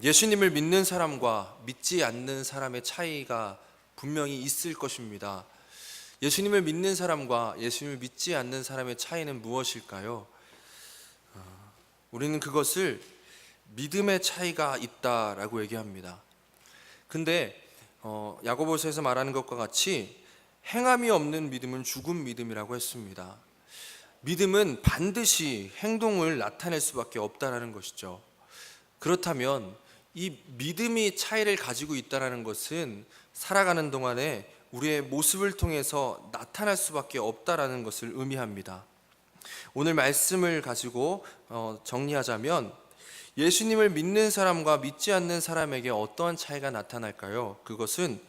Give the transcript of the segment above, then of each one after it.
예수님을 믿는 사람과 믿지 않는 사람의 차이가 분명히 있을 것입니다. 예수님을 믿는 사람과 예수님을 믿지 않는 사람의 차이는 무엇일까요? 우리는 그것을 믿음의 차이가 있다라고 얘기합니다. 근데 야고보서에서 말하는 것과 같이 행함이 없는 믿음은 죽은 믿음이라고 했습니다. 믿음은 반드시 행동을 나타낼 수밖에 없다라는 것이죠. 그렇다면 이 믿음이 차이를 가지고 있다는 것은 살아가는 동안에 우리의 모습을 통해서 나타날 수밖에 없다라는 것을 의미합니다. 오늘 말씀을 가지고 정리하자면 예수님을 믿는 사람과 믿지 않는 사람에게 어떠한 차이가 나타날까요? 그것은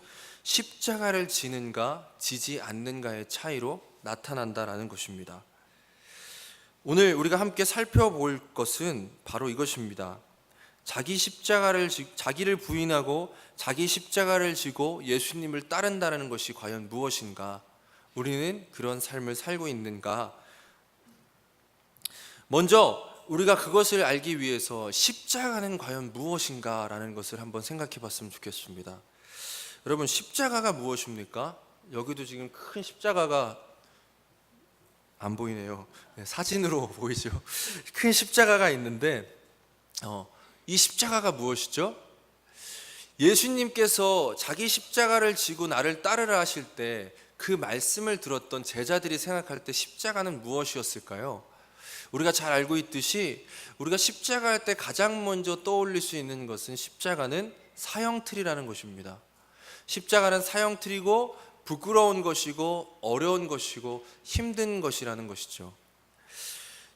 십자가를 지는가 지지 않는가의 차이로 나타난다라는 것입니다. 오늘 우리가 함께 살펴볼 것은 바로 이것입니다. 자기를 부인하고 자기 십자가를 지고 예수님을 따른다는 것이 과연 무엇인가? 우리는 그런 삶을 살고 있는가? 먼저 우리가 그것을 알기 위해서 십자가는 과연 무엇인가? 라는 것을 한번 생각해 봤으면 좋겠습니다. 여러분, 십자가가 무엇입니까? 여기도 지금 큰 십자가가 안 보이네요. 사진으로 보이죠? 큰 십자가가 있는데 이 십자가가 무엇이죠? 예수님께서 자기 십자가를 지고 나를 따르라 하실 때 그 말씀을 들었던 제자들이 생각할 때 십자가는 무엇이었을까요? 우리가 잘 알고 있듯이 우리가 십자가 할 때 가장 먼저 떠올릴 수 있는 것은 십자가는 사형틀이라는 것입니다. 십자가는 사형틀이고 부끄러운 것이고 어려운 것이고 힘든 것이라는 것이죠.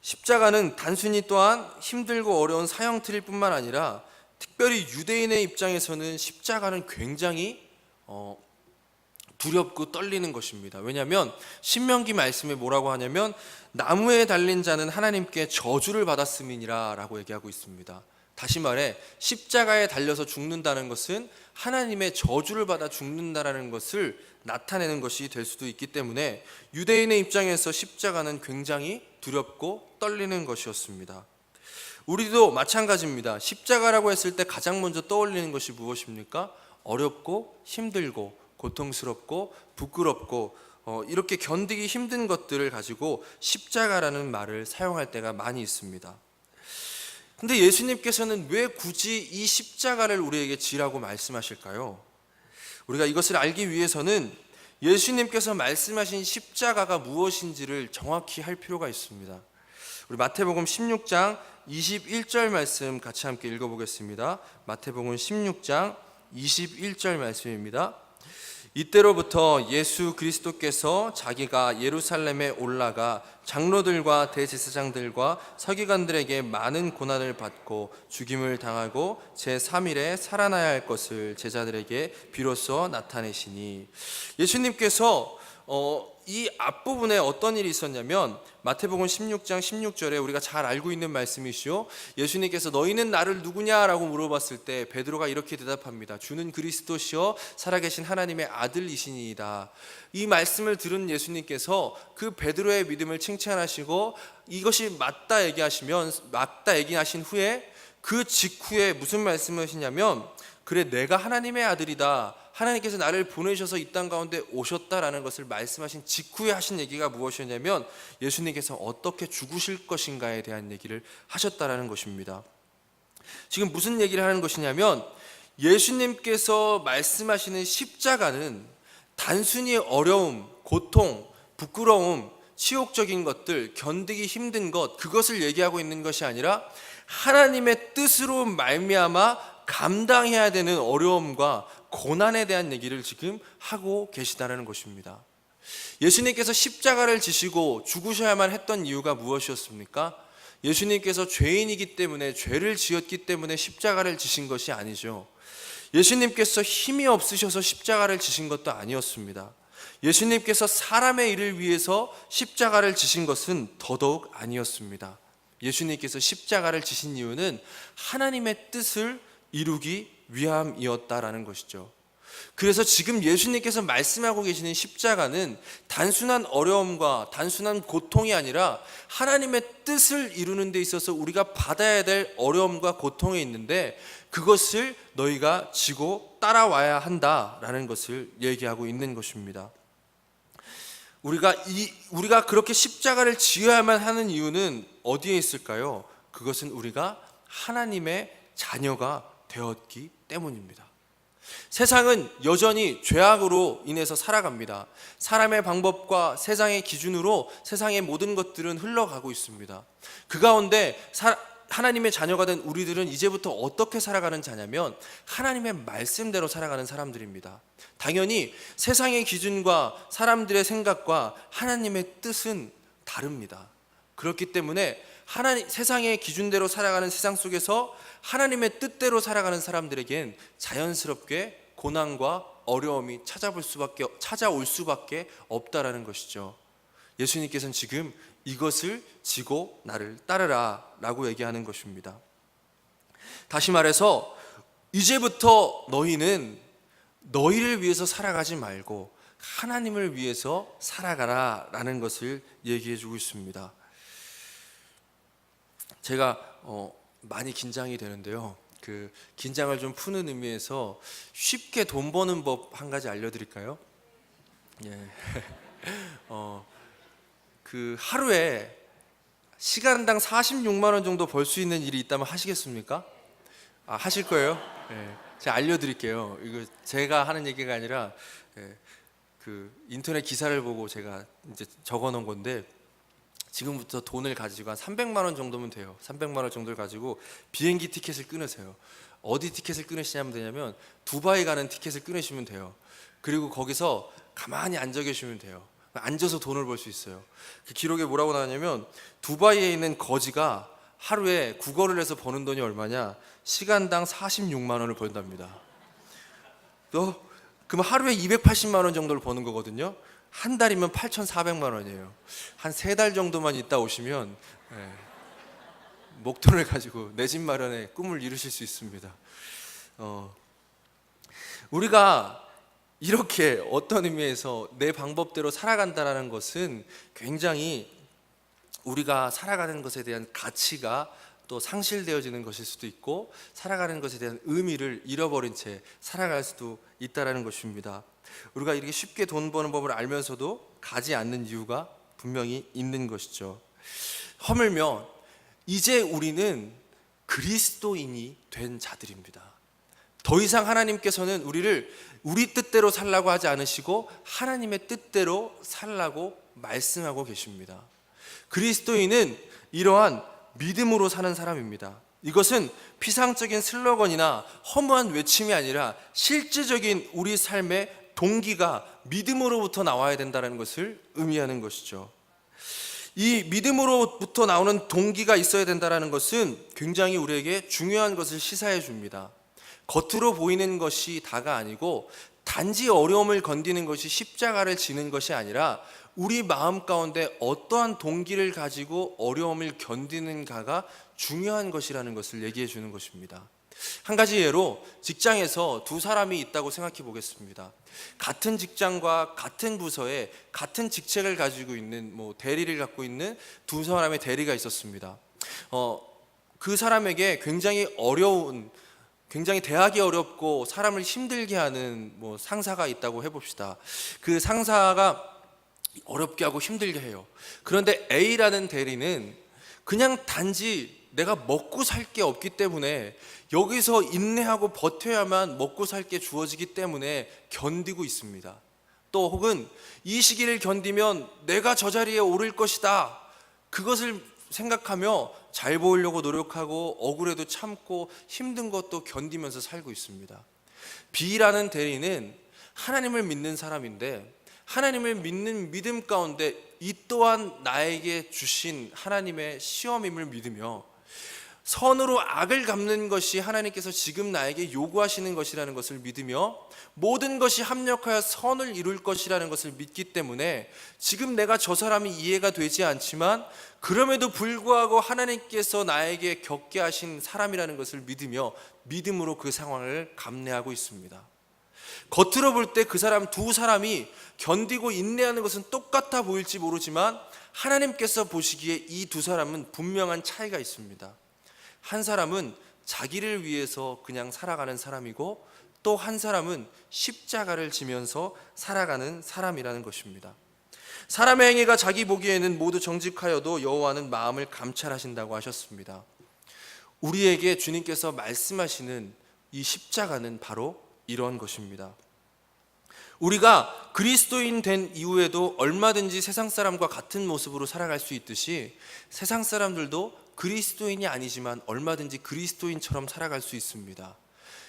십자가는 단순히 또한 힘들고 어려운 사형틀일 뿐만 아니라 특별히 유대인의 입장에서는 십자가는 굉장히 두렵고 떨리는 것입니다. 왜냐하면 신명기 말씀에 뭐라고 하냐면 나무에 달린 자는 하나님께 저주를 받았음이니라 라고 얘기하고 있습니다. 다시 말해 십자가에 달려서 죽는다는 것은 하나님의 저주를 받아 죽는다라는 것을 나타내는 것이 될 수도 있기 때문에 유대인의 입장에서 십자가는 굉장히 두렵고 떨리는 것이었습니다. 우리도 마찬가지입니다. 십자가라고 했을 때 가장 먼저 떠올리는 것이 무엇입니까? 어렵고 힘들고 고통스럽고 부끄럽고 이렇게 견디기 힘든 것들을 가지고 십자가라는 말을 사용할 때가 많이 있습니다. 근데 예수님께서는 왜 굳이 이 십자가를 우리에게 지라고 말씀하실까요? 우리가 이것을 알기 위해서는 예수님께서 말씀하신 십자가가 무엇인지를 정확히 할 필요가 있습니다. 우리 마태복음 16장 21절 말씀 같이 함께 읽어보겠습니다. 마태복음 16장 21절 말씀입니다. 이때로부터 예수 그리스도께서 자기가 예루살렘에 올라가 장로들과 대제사장들과 서기관들에게 많은 고난을 받고 죽임을 당하고 제3일에 살아나야 할 것을 제자들에게 비로소 나타내시니, 예수님께서 이 앞부분에 어떤 일이 있었냐면 마태복음 16장 16절에 우리가 잘 알고 있는 말씀이시오. 예수님께서 너희는 나를 누구냐라고 물어봤을 때 베드로가 이렇게 대답합니다. 주는 그리스도시요 살아계신 하나님의 아들이시니이다. 이 말씀을 들은 예수님께서 그 베드로의 믿음을 칭찬하시고 이것이 맞다 얘기하신 후에 그 직후에 무슨 말씀을 하시냐면 그래 내가 하나님의 아들이다. 하나님께서 나를 보내셔서 이 땅 가운데 오셨다라는 것을 말씀하신 직후에 하신 얘기가 무엇이었냐면 예수님께서 어떻게 죽으실 것인가에 대한 얘기를 하셨다라는 것입니다. 지금 무슨 얘기를 하는 것이냐면 예수님께서 말씀하시는 십자가는 단순히 어려움, 고통, 부끄러움, 치욕적인 것들, 견디기 힘든 것, 그것을 얘기하고 있는 것이 아니라 하나님의 뜻으로 말미암아 감당해야 되는 어려움과 고난에 대한 얘기를 지금 하고 계시다는 것입니다. 예수님께서 십자가를 지시고 죽으셔야만 했던 이유가 무엇이었습니까? 예수님께서 죄인이기 때문에 죄를 지었기 때문에 십자가를 지신 것이 아니죠. 예수님께서 힘이 없으셔서 십자가를 지신 것도 아니었습니다. 예수님께서 사람의 일을 위해서 십자가를 지신 것은 더더욱 아니었습니다. 예수님께서 십자가를 지신 이유는 하나님의 뜻을 이루기 위함이었다라는 것이죠. 그래서 지금 예수님께서 말씀하고 계시는 십자가는 단순한 어려움과 단순한 고통이 아니라 하나님의 뜻을 이루는 데 있어서 우리가 받아야 될 어려움과 고통이 있는데 그것을 너희가 지고 따라와야 한다라는 것을 얘기하고 있는 것입니다. 우리가 그렇게 십자가를 지어야만 하는 이유는 어디에 있을까요? 그것은 우리가 하나님의 자녀가 되었기 때문입니다. 세상은 여전히 죄악으로 인해서 살아갑니다. 사람의 방법과 세상의 기준으로 세상의 모든 것들은 흘러가고 있습니다. 그 가운데 하나님의 자녀가 된 우리들은 이제부터 어떻게 살아가는 자냐면 하나님의 말씀대로 살아가는 사람들입니다. 당연히 세상의 기준과 사람들의 생각과 하나님의 뜻은 다릅니다. 그렇기 때문에 세상의 기준대로 살아가는 세상 속에서 하나님의 뜻대로 살아가는 사람들에겐 자연스럽게 고난과 어려움이 찾아올 수밖에 없다라는 것이죠. 예수님께서는 지금 이것을 지고 나를 따르라 라고 얘기하는 것입니다. 다시 말해서 이제부터 너희는 너희를 위해서 살아가지 말고 하나님을 위해서 살아가라 라는 것을 얘기해 주고 있습니다. 제가 많이 긴장이 되는데요. 그 긴장을 좀 푸는 의미에서 쉽게 돈 버는 법 한 가지 알려드릴까요? 예. 그 하루에 시간당 46만 원 정도 벌 수 있는 일이 있다면 하시겠습니까? 하실 거예요? 예. 제가 알려드릴게요. 이거 제가 하는 얘기가 아니라 그 인터넷 기사를 보고 제가 이제 적어놓은 건데 지금부터 돈을 가지고 한 300만 원 정도면 돼요. 300만 원 정도를 가지고 비행기 티켓을 끊으세요. 어디 티켓을 끊으시냐면 되냐면 두바이 가는 티켓을 끊으시면 돼요. 그리고 거기서 가만히 앉아 계시면 돼요. 앉아서 돈을 벌 수 있어요. 그 기록에 뭐라고 나왔냐면 두바이에 있는 거지가 하루에 구걸을 해서 버는 돈이 얼마냐? 시간당 46만 원을 번답니다. 그럼 하루에 280만 원 정도를 버는 거거든요. 한 달이면 8,400만 원이에요. 한 3달 정도만 있다 오시면 목돈을 가지고 내 집 마련의 꿈을 이루실 수 있습니다. 우리가 이렇게 어떤 의미에서 내 방법대로 살아간다는 것은 굉장히 우리가 살아가는 것에 대한 가치가 또 상실되어지는 것일 수도 있고 살아가는 것에 대한 의미를 잃어버린 채 살아갈 수도 있다는 것입니다. 우리가 이렇게 쉽게 돈 버는 법을 알면서도 가지 않는 이유가 분명히 있는 것이죠. 허물며 이제 우리는 그리스도인이 된 자들입니다. 더 이상 하나님께서는 우리를 우리 뜻대로 살라고 하지 않으시고 하나님의 뜻대로 살라고 말씀하고 계십니다. 그리스도인은 이러한 믿음으로 사는 사람입니다. 이것은 피상적인 슬로건이나 허무한 외침이 아니라 실제적인 우리 삶의 동기가 믿음으로부터 나와야 된다는 것을 의미하는 것이죠. 이 믿음으로부터 나오는 동기가 있어야 된다는 것은 굉장히 우리에게 중요한 것을 시사해 줍니다. 겉으로 보이는 것이 다가 아니고 단지 어려움을 건디는 것이 십자가를 지는 것이 아니라 우리 마음 가운데 어떠한 동기를 가지고 어려움을 견디는가가 중요한 것이라는 것을 얘기해 주는 것입니다. 한 가지 예로 직장에서 두 사람이 있다고 생각해 보겠습니다. 같은 직장과 같은 부서에 같은 직책을 가지고 있는 대리를 갖고 있는 두 사람의 대리가 있었습니다. 그 사람에게 굉장히 대하기 어렵고 사람을 힘들게 하는 상사가 있다고 해봅시다. 그 상사가 어렵게 하고 힘들게 해요. 그런데 A라는 대리는 그냥 단지 내가 먹고 살 게 없기 때문에 여기서 인내하고 버텨야만 먹고 살 게 주어지기 때문에 견디고 있습니다. 또 혹은 이 시기를 견디면 내가 저 자리에 오를 것이다. 그것을 생각하며 잘 보이려고 노력하고 억울해도 참고 힘든 것도 견디면서 살고 있습니다. B라는 대리는 하나님을 믿는 사람인데 하나님을 믿는 믿음 가운데 이 또한 나에게 주신 하나님의 시험임을 믿으며 선으로 악을 갚는 것이 하나님께서 지금 나에게 요구하시는 것이라는 것을 믿으며 모든 것이 합력하여 선을 이룰 것이라는 것을 믿기 때문에 지금 내가 저 사람이 이해가 되지 않지만 그럼에도 불구하고 하나님께서 나에게 겪게 하신 사람이라는 것을 믿으며 믿음으로 그 상황을 감내하고 있습니다. 겉으로 볼 때 그 사람 두 사람이 견디고 인내하는 것은 똑같아 보일지 모르지만 하나님께서 보시기에 이 두 사람은 분명한 차이가 있습니다. 한 사람은 자기를 위해서 그냥 살아가는 사람이고 또 한 사람은 십자가를 지면서 살아가는 사람이라는 것입니다. 사람의 행위가 자기 보기에는 모두 정직하여도 여호와는 마음을 감찰하신다고 하셨습니다. 우리에게 주님께서 말씀하시는 이 십자가는 바로 이런 것입니다. 우리가 그리스도인 된 이후에도 얼마든지 세상 사람과 같은 모습으로 살아갈 수 있듯이 세상 사람들도 그리스도인이 아니지만 얼마든지 그리스도인처럼 살아갈 수 있습니다.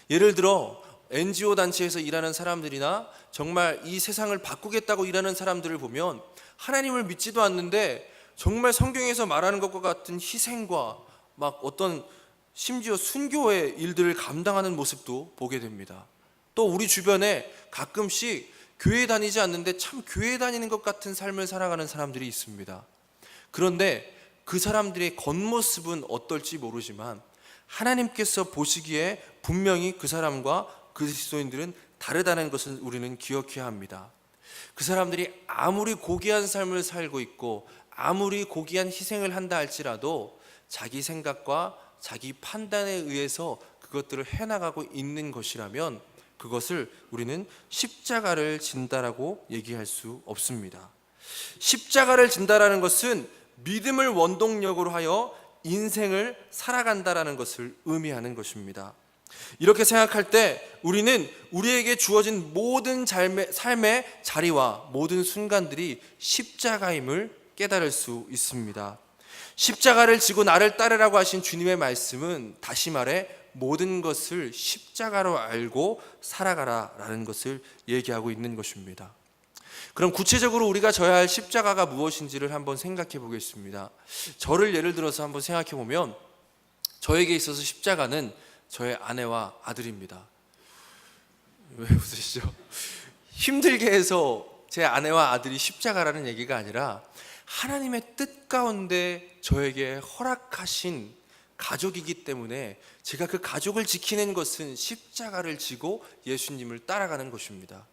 예를 들어 NGO 단체에서 일하는 사람들이나 정말 이 세상을 바꾸겠다고 일하는 사람들을 보면 하나님을 믿지도 않는데 정말 성경에서 말하는 것과 같은 희생과 막 어떤 심지어 순교의 일들을 감당하는 모습도 보게 됩니다. 또 우리 주변에 가끔씩 교회 다니지 않는데 참 교회 다니는 것 같은 삶을 살아가는 사람들이 있습니다. 그런데 그 사람들의 겉모습은 어떨지 모르지만 하나님께서 보시기에 분명히 그 사람과 그리스도인들은 다르다는 것을 우리는 기억해야 합니다. 그 사람들이 아무리 고귀한 삶을 살고 있고 아무리 고귀한 희생을 한다 할지라도 자기 생각과 자기 판단에 의해서 그것들을 해나가고 있는 것이라면 그것을 우리는 십자가를 진다라고 얘기할 수 없습니다. 십자가를 진다라는 것은 믿음을 원동력으로 하여 인생을 살아간다라는 것을 의미하는 것입니다. 이렇게 생각할 때 우리는 우리에게 주어진 모든 삶의 자리와 모든 순간들이 십자가임을 깨달을 수 있습니다. 십자가를 지고 나를 따르라고 하신 주님의 말씀은 다시 말해 모든 것을 십자가로 알고 살아가라라는 것을 얘기하고 있는 것입니다. 그럼 구체적으로 우리가 져야 할 십자가가 무엇인지를 한번 생각해 보겠습니다. 저를 예를 들어서 한번 생각해 보면 저에게 있어서 십자가는 저의 아내와 아들입니다. 왜 웃으시죠? 힘들게 해서 제 아내와 아들이 십자가라는 얘기가 아니라 하나님의 뜻 가운데 저에게 허락하신 가족이기 때문에 제가 그 가족을 지키는 것은 십자가를 지고 예수님을 따라가는 것입니다.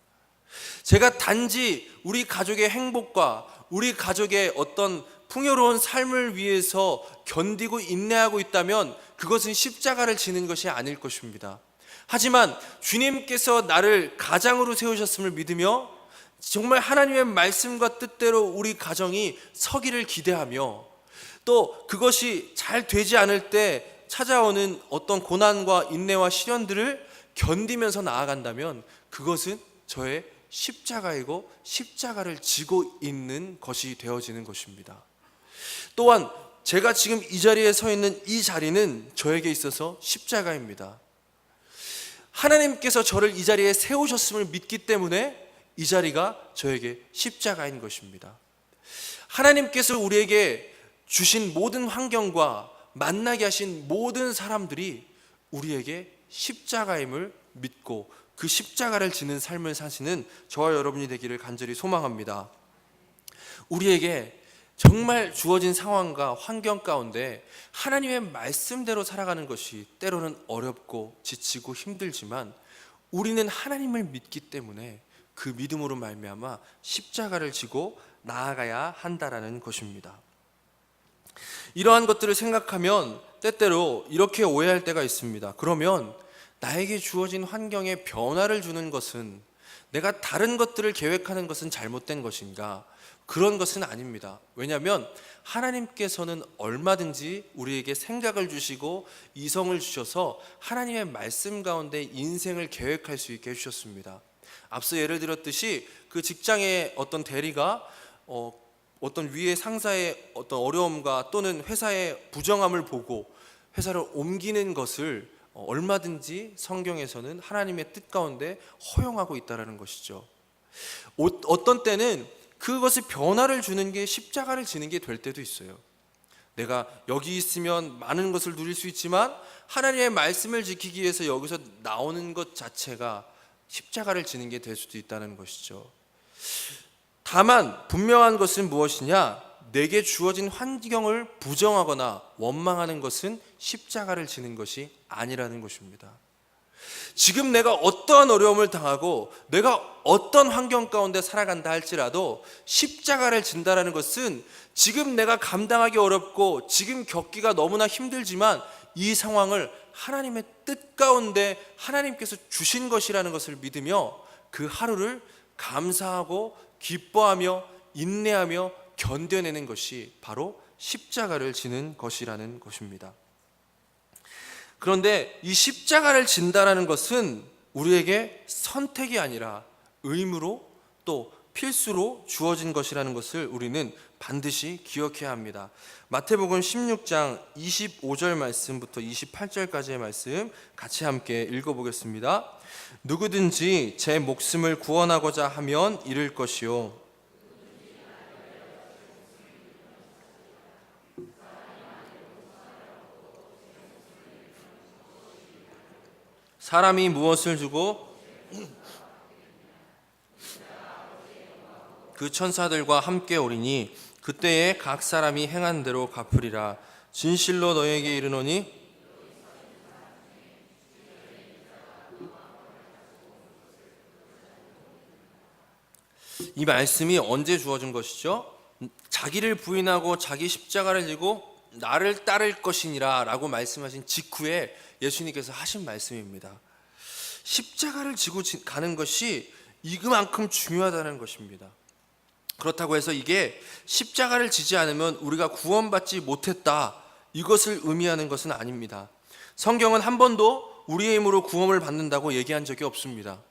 제가 단지 우리 가족의 행복과 우리 가족의 어떤 풍요로운 삶을 위해서 견디고 인내하고 있다면 그것은 십자가를 지는 것이 아닐 것입니다. 하지만 주님께서 나를 가장으로 세우셨음을 믿으며 정말 하나님의 말씀과 뜻대로 우리 가정이 서기를 기대하며 또 그것이 잘 되지 않을 때 찾아오는 어떤 고난과 인내와 시련들을 견디면서 나아간다면 그것은 저의 십자가이고 십자가를 지고 있는 것이 되어지는 것입니다. 또한 제가 지금 이 자리에 서 있는 이 자리는 저에게 있어서 십자가입니다. 하나님께서 저를 이 자리에 세우셨음을 믿기 때문에 이 자리가 저에게 십자가인 것입니다. 하나님께서 우리에게 주신 모든 환경과 만나게 하신 모든 사람들이 우리에게 십자가임을 믿고 그 십자가를 지는 삶을 사시는 저와 여러분이 되기를 간절히 소망합니다. 우리에게 정말 주어진 상황과 환경 가운데 하나님의 말씀대로 살아가는 것이 때로는 어렵고 지치고 힘들지만 우리는 하나님을 믿기 때문에 그 믿음으로 말미암아 십자가를 지고 나아가야 한다라는 것입니다. 이러한 것들을 생각하면 때때로 이렇게 오해할 때가 있습니다. 그러면 나에게 주어진 환경에 변화를 주는 것은 내가 다른 것들을 계획하는 것은 잘못된 것인가? 그런 것은 아닙니다. 왜냐하면 하나님께서는 얼마든지 우리에게 생각을 주시고 이성을 주셔서 하나님의 말씀 가운데 인생을 계획할 수 있게 해주셨습니다. 앞서 예를 들었듯이 그 직장의 어떤 대리가 어떤 위의 상사의 어떤 어려움과 또는 회사의 부정함을 보고 회사를 옮기는 것을 얼마든지 성경에서는 하나님의 뜻 가운데 허용하고 있다는 것이죠. 어떤 때는 그것이 변화를 주는 게 십자가를 지는 게 될 때도 있어요. 내가 여기 있으면 많은 것을 누릴 수 있지만 하나님의 말씀을 지키기 위해서 여기서 나오는 것 자체가 십자가를 지는 게 될 수도 있다는 것이죠. 다만 분명한 것은 무엇이냐? 내게 주어진 환경을 부정하거나 원망하는 것은 십자가를 지는 것이 아니라는 것입니다. 지금 내가 어떠한 어려움을 당하고 내가 어떤 환경 가운데 살아간다 할지라도 십자가를 진다라는 것은 지금 내가 감당하기 어렵고 지금 겪기가 너무나 힘들지만 이 상황을 하나님의 뜻 가운데 하나님께서 주신 것이라는 것을 믿으며 그 하루를 감사하고 기뻐하며 인내하며 견뎌내는 것이 바로 십자가를 지는 것이라는 것입니다. 그런데 이 십자가를 진다라는 것은 우리에게 선택이 아니라 의무로 또 필수로 주어진 것이라는 것을 우리는 반드시 기억해야 합니다. 마태복음 16장 25절 말씀부터 28절까지의 말씀 같이 함께 읽어보겠습니다. 누구든지 제 목숨을 구원하고자 하면 잃을 것이요 사람이 무엇을 주고 그 천사들과 함께 오리니 그때에 각 사람이 행한 대로 갚으리라. 진실로 너에게 이르노니 이 말씀이 언제 주어진 것이죠? 자기를 부인하고 자기 십자가를 지고 나를 따를 것이니라 라고 말씀하신 직후에 예수님께서 하신 말씀입니다. 십자가를 지고 가는 것이 이만큼 중요하다는 것입니다. 그렇다고 해서 이게 십자가를 지지 않으면 우리가 구원받지 못했다, 이것을 의미하는 것은 아닙니다. 성경은 한 번도 우리의 힘으로 구원을 받는다고 얘기한 적이 없습니다.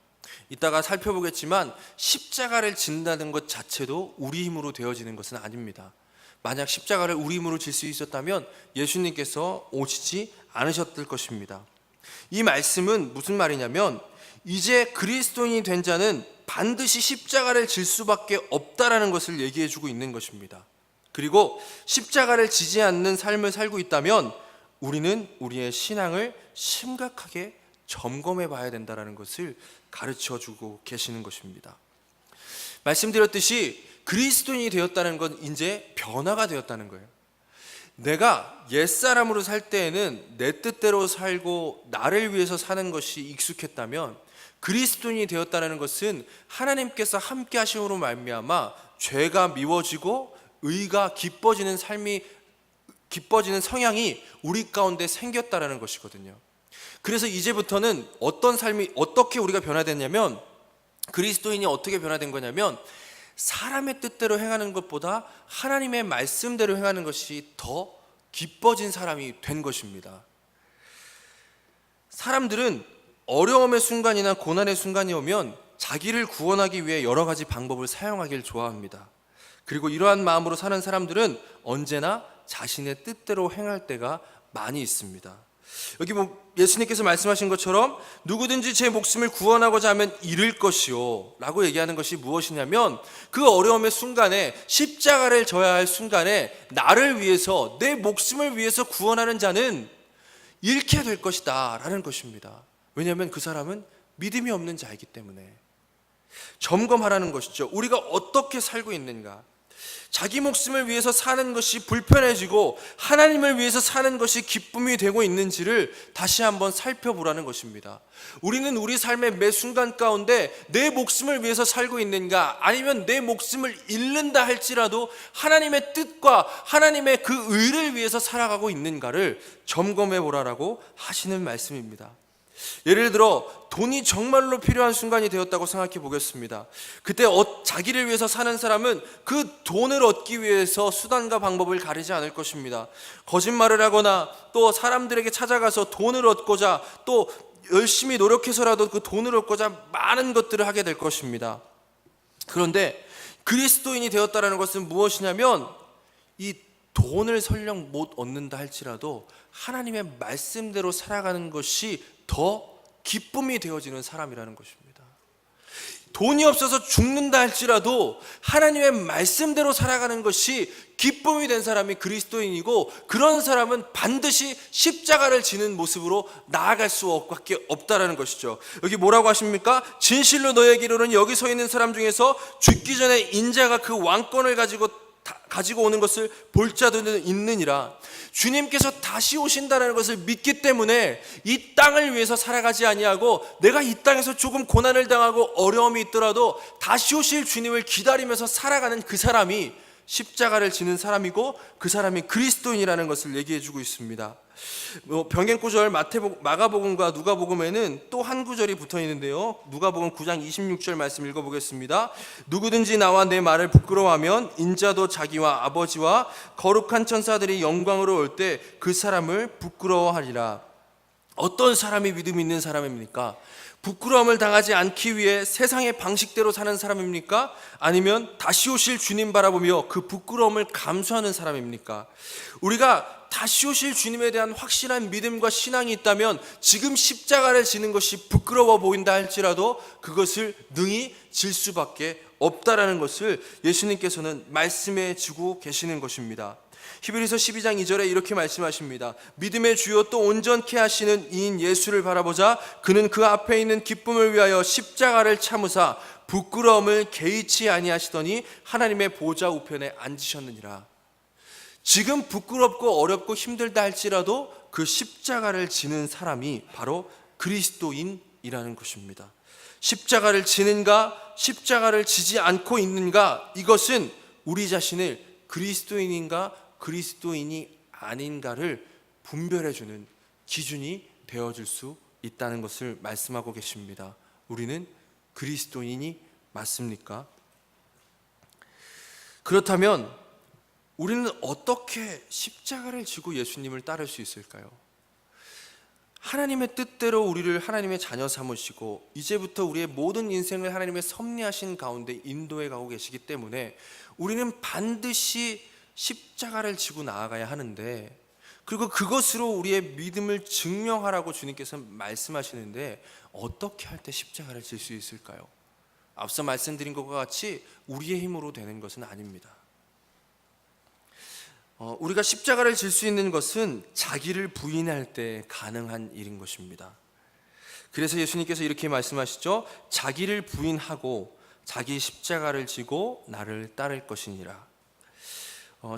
이따가 살펴보겠지만 십자가를 진다는 것 자체도 우리 힘으로 되어지는 것은 아닙니다. 만약 십자가를 우리 힘으로 질 수 있었다면 예수님께서 오시지 않으셨을 것입니다. 이 말씀은 무슨 말이냐면 이제 그리스도인이 된 자는 반드시 십자가를 질 수밖에 없다라는 것을 얘기해 주고 있는 것입니다. 그리고 십자가를 지지 않는 삶을 살고 있다면 우리는 우리의 신앙을 심각하게 점검해 봐야 된다는 것을 가르쳐 주고 계시는 것입니다. 말씀드렸듯이 그리스도인이 되었다는 건 이제 변화가 되었다는 거예요. 내가 옛사람으로 살 때에는 내 뜻대로 살고 나를 위해서 사는 것이 익숙했다면 그리스도인이 되었다는 것은 하나님께서 함께 하심으로 말미암아 죄가 미워지고 의가 기뻐지는 성향이 우리 가운데 생겼다라는 것이거든요. 그래서 이제부터는 어떤 삶이 어떻게 우리가 변화됐냐면 그리스도인이 어떻게 변화된 거냐면 사람의 뜻대로 행하는 것보다 하나님의 말씀대로 행하는 것이 더 기뻐진 사람이 된 것입니다. 사람들은 어려움의 순간이나 고난의 순간이 오면 자기를 구원하기 위해 여러 가지 방법을 사용하기를 좋아합니다. 그리고 이러한 마음으로 사는 사람들은 언제나 자신의 뜻대로 행할 때가 많이 있습니다. 여기 예수님께서 말씀하신 것처럼 누구든지 제 목숨을 구원하고자 하면 잃을 것이요 라고 얘기하는 것이 무엇이냐면 그 어려움의 순간에 십자가를 져야 할 순간에 나를 위해서 내 목숨을 위해서 구원하는 자는 잃게 될 것이다 라는 것입니다. 왜냐하면 그 사람은 믿음이 없는 자이기 때문에. 점검하라는 것이죠. 우리가 어떻게 살고 있는가. 자기 목숨을 위해서 사는 것이 불편해지고 하나님을 위해서 사는 것이 기쁨이 되고 있는지를 다시 한번 살펴보라는 것입니다. 우리는 우리 삶의 매 순간 가운데 내 목숨을 위해서 살고 있는가, 아니면 내 목숨을 잃는다 할지라도 하나님의 뜻과 하나님의 그 의를 위해서 살아가고 있는가를 점검해 보라라고 하시는 말씀입니다. 예를 들어 돈이 정말로 필요한 순간이 되었다고 생각해 보겠습니다. 그때 자기를 위해서 사는 사람은 그 돈을 얻기 위해서 수단과 방법을 가리지 않을 것입니다. 거짓말을 하거나 또 사람들에게 찾아가서 돈을 얻고자 또 열심히 노력해서라도 그 돈을 얻고자 많은 것들을 하게 될 것입니다. 그런데 그리스도인이 되었다는 것은 무엇이냐면 이 돈을 설령 못 얻는다 할지라도 하나님의 말씀대로 살아가는 것이 더 기쁨이 되어지는 사람이라는 것입니다. 돈이 없어서 죽는다 할지라도 하나님의 말씀대로 살아가는 것이 기쁨이 된 사람이 그리스도인이고, 그런 사람은 반드시 십자가를 지는 모습으로 나아갈 수밖에 없다라는 것이죠. 여기 뭐라고 하십니까? 진실로 너에게 이르노니 여기 서 있는 사람 중에서 죽기 전에 인자가 그 왕권을 가지고 가지고 오는 것을 볼 자도 있느니라. 주님께서 다시 오신다는 것을 믿기 때문에 이 땅을 위해서 살아가지 아니하고, 내가 이 땅에서 조금 고난을 당하고 어려움이 있더라도 다시 오실 주님을 기다리면서 살아가는 그 사람이 십자가를 지는 사람이고, 그 사람이 그리스도인이라는 것을 얘기해 주고 있습니다. 병행 구절 마가복음과 누가복음에는 또 한 구절이 붙어 있는데요, 누가복음 9장 26절 말씀 읽어보겠습니다. 누구든지 나와 내 말을 부끄러워하면 인자도 자기와 아버지와 거룩한 천사들이 영광으로 올 때 그 사람을 부끄러워하리라. 어떤 사람이 믿음 있는 사람입니까? 부끄러움을 당하지 않기 위해 세상의 방식대로 사는 사람입니까? 아니면 다시 오실 주님 바라보며 그 부끄러움을 감수하는 사람입니까? 우리가 다시 오실 주님에 대한 확실한 믿음과 신앙이 있다면 지금 십자가를 지는 것이 부끄러워 보인다 할지라도 그것을 능히 질 수밖에 없다라는 것을 예수님께서는 말씀해 주고 계시는 것입니다. 히브리서 12장 2절에 이렇게 말씀하십니다. 믿음의 주요 또 온전케 하시는 이인 예수를 바라보자. 그는 그 앞에 있는 기쁨을 위하여 십자가를 참으사 부끄러움을 개의치 아니하시더니 하나님의 보좌 우편에 앉으셨느니라. 지금 부끄럽고 어렵고 힘들다 할지라도 그 십자가를 지는 사람이 바로 그리스도인이라는 것입니다. 십자가를 지는가, 십자가를 지지 않고 있는가, 이것은 우리 자신을 그리스도인인가 그리스도인이 아닌가를 분별해주는 기준이 되어줄 수 있다는 것을 말씀하고 계십니다. 우리는 그리스도인이 맞습니까? 그렇다면 우리는 어떻게 십자가를 지고 예수님을 따를 수 있을까요? 하나님의 뜻대로 우리를 하나님의 자녀 삼으시고 이제부터 우리의 모든 인생을 하나님의 섭리하신 가운데 인도해 가고 계시기 때문에 우리는 반드시 십자가를 지고 나아가야 하는데, 그리고 그것으로 우리의 믿음을 증명하라고 주님께서 말씀하시는데, 어떻게 할 때 십자가를 질 수 있을까요? 앞서 말씀드린 것과 같이 우리의 힘으로 되는 것은 아닙니다. 우리가 십자가를 질 수 있는 것은 자기를 부인할 때 가능한 일인 것입니다. 그래서 예수님께서 이렇게 말씀하시죠. 자기를 부인하고 자기 십자가를 지고 나를 따를 것이니라.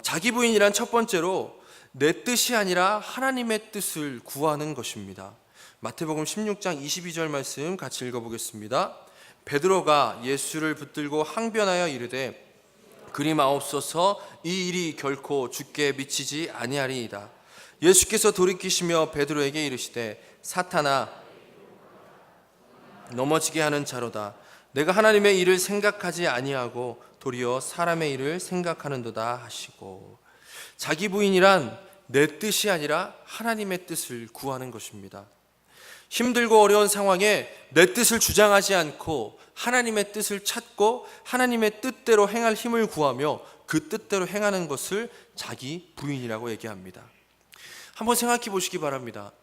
자기 부인이란 첫 번째로 내 뜻이 아니라 하나님의 뜻을 구하는 것입니다. 마태복음 16장 22절 말씀 같이 읽어보겠습니다. 베드로가 예수를 붙들고 항변하여 이르되 그리 마옵소서, 이 일이 결코 주께 미치지 아니하리이다. 예수께서 돌이키시며 베드로에게 이르시되 사탄아, 넘어지게 하는 자로다. 내가 하나님의 일을 생각하지 아니하고 도리어 사람의 일을 생각하는도다 하시고. 자기 부인이란 내 뜻이 아니라 하나님의 뜻을 구하는 것입니다. 힘들고 어려운 상황에 내 뜻을 주장하지 않고 하나님의 뜻을 찾고 하나님의 뜻대로 행할 힘을 구하며 그 뜻대로 행하는 것을 자기 부인이라고 얘기합니다. 한번 생각해 보시기 바랍니다.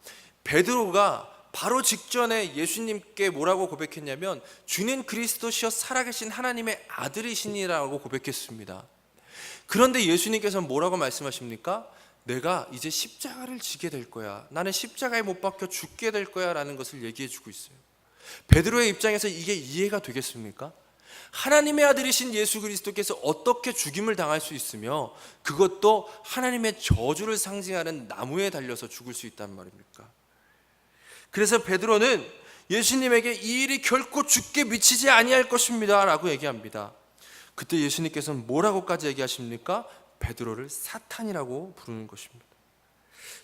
베드로가 바로 직전에 예수님께 뭐라고 고백했냐면 주는 그리스도시여 살아계신 하나님의 아들이시니라고 고백했습니다. 그런데 예수님께서는 뭐라고 말씀하십니까? 내가 이제 십자가를 지게 될 거야, 나는 십자가에 못 박혀 죽게 될 거야 라는 것을 얘기해 주고 있어요. 베드로의 입장에서 이게 이해가 되겠습니까? 하나님의 아들이신 예수 그리스도께서 어떻게 죽임을 당할 수 있으며 그것도 하나님의 저주를 상징하는 나무에 달려서 죽을 수 있단 말입니까? 그래서 베드로는 예수님에게 이 일이 결코 주께 미치지 아니할 것입니다 라고 얘기합니다. 그때 예수님께서는 뭐라고까지 얘기하십니까? 베드로를 사탄이라고 부르는 것입니다.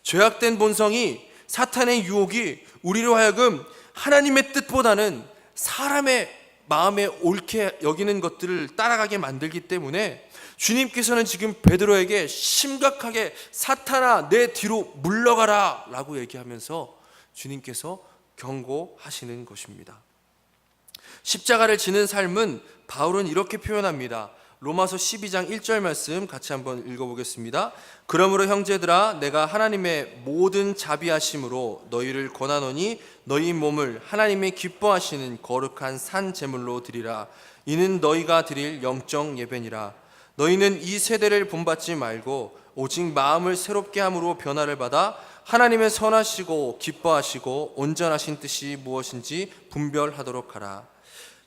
죄악된 본성이, 사탄의 유혹이 우리로 하여금 하나님의 뜻보다는 사람의 마음에 옳게 여기는 것들을 따라가게 만들기 때문에 주님께서는 지금 베드로에게 심각하게 사탄아 내 뒤로 물러가라 라고 얘기하면서 주님께서 경고하시는 것입니다. 십자가를 지는 삶은 바울은 이렇게 표현합니다. 로마서 12장 1절 말씀 같이 한번 읽어보겠습니다. 그러므로 형제들아, 내가 하나님의 모든 자비하심으로 너희를 권하노니 너희 몸을 하나님의 기뻐하시는 거룩한 산 제물로 드리라. 이는 너희가 드릴 영적 예배니라. 너희는 이 세대를 본받지 말고 오직 마음을 새롭게 함으로 변화를 받아 하나님의 선하시고 기뻐하시고 온전하신 뜻이 무엇인지 분별하도록 하라.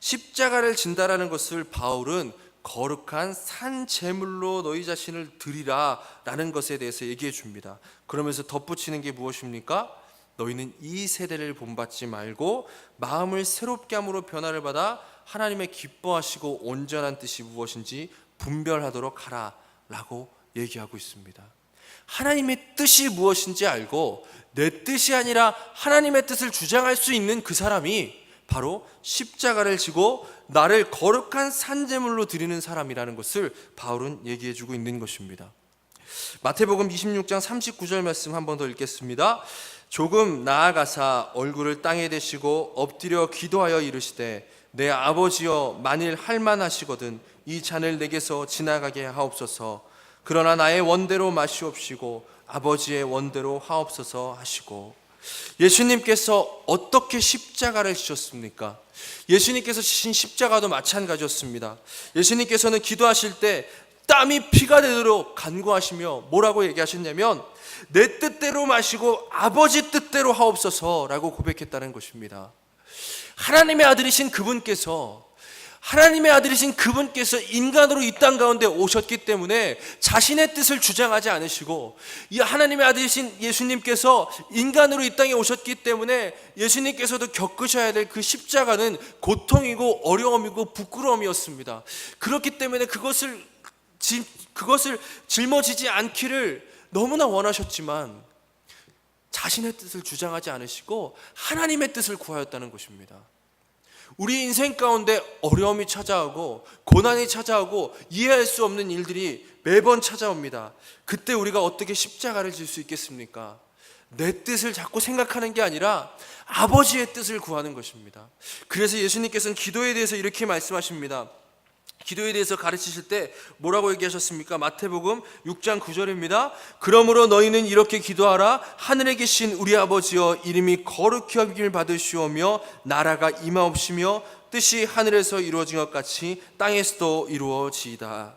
십자가를 진다라는 것을 바울은 거룩한 산 제물로 너희 자신을 드리라 라는 것에 대해서 얘기해 줍니다. 그러면서 덧붙이는 게 무엇입니까? 너희는 이 세대를 본받지 말고 마음을 새롭게 함으로 변화를 받아 하나님의 기뻐하시고 온전한 뜻이 무엇인지 분별하도록 하라 라고 얘기하고 있습니다. 하나님의 뜻이 무엇인지 알고 내 뜻이 아니라 하나님의 뜻을 주장할 수 있는 그 사람이 바로 십자가를 지고 나를 거룩한 산제물로 드리는 사람이라는 것을 바울은 얘기해 주고 있는 것입니다. 마태복음 26장 39절 말씀 한 번 더 읽겠습니다. 조금 나아가사 얼굴을 땅에 대시고 엎드려 기도하여 이르시되 내 아버지여 만일 할만하시거든 이 잔을 내게서 지나가게 하옵소서. 그러나 나의 원대로 마시옵시고 아버지의 원대로 하옵소서 하시고, 예수님께서 어떻게 십자가를 지셨습니까? 예수님께서 지신 십자가도 마찬가지였습니다. 예수님께서는 기도하실 때 땀이 피가 되도록 간구하시며 뭐라고 얘기하셨냐면 내 뜻대로 마시고 아버지 뜻대로 하옵소서라고 고백했다는 것입니다. 하나님의 아들이신 그분께서 인간으로 이 땅 가운데 오셨기 때문에 자신의 뜻을 주장하지 않으시고, 이 하나님의 아들이신 예수님께서 인간으로 이 땅에 오셨기 때문에 예수님께서도 겪으셔야 될 그 십자가는 고통이고 어려움이고 부끄러움이었습니다. 그렇기 때문에 그것을 짊어지지 않기를 너무나 원하셨지만 자신의 뜻을 주장하지 않으시고 하나님의 뜻을 구하였다는 것입니다. 우리 인생 가운데 어려움이 찾아오고 고난이 찾아오고 이해할 수 없는 일들이 매번 찾아옵니다. 그때 우리가 어떻게 십자가를 질 수 있겠습니까? 내 뜻을 자꾸 생각하는 게 아니라 아버지의 뜻을 구하는 것입니다. 그래서 예수님께서는 기도에 대해서 이렇게 말씀하십니다. 기도에 대해서 가르치실 때 뭐라고 얘기하셨습니까? 마태복음 6장 9절입니다. 그러므로 너희는 이렇게 기도하라. 하늘에 계신 우리 아버지여 이름이 거룩히 여김을 받으시오며 나라가 임하옵시며 뜻이 하늘에서 이루어진 것 같이 땅에서도 이루어지이다.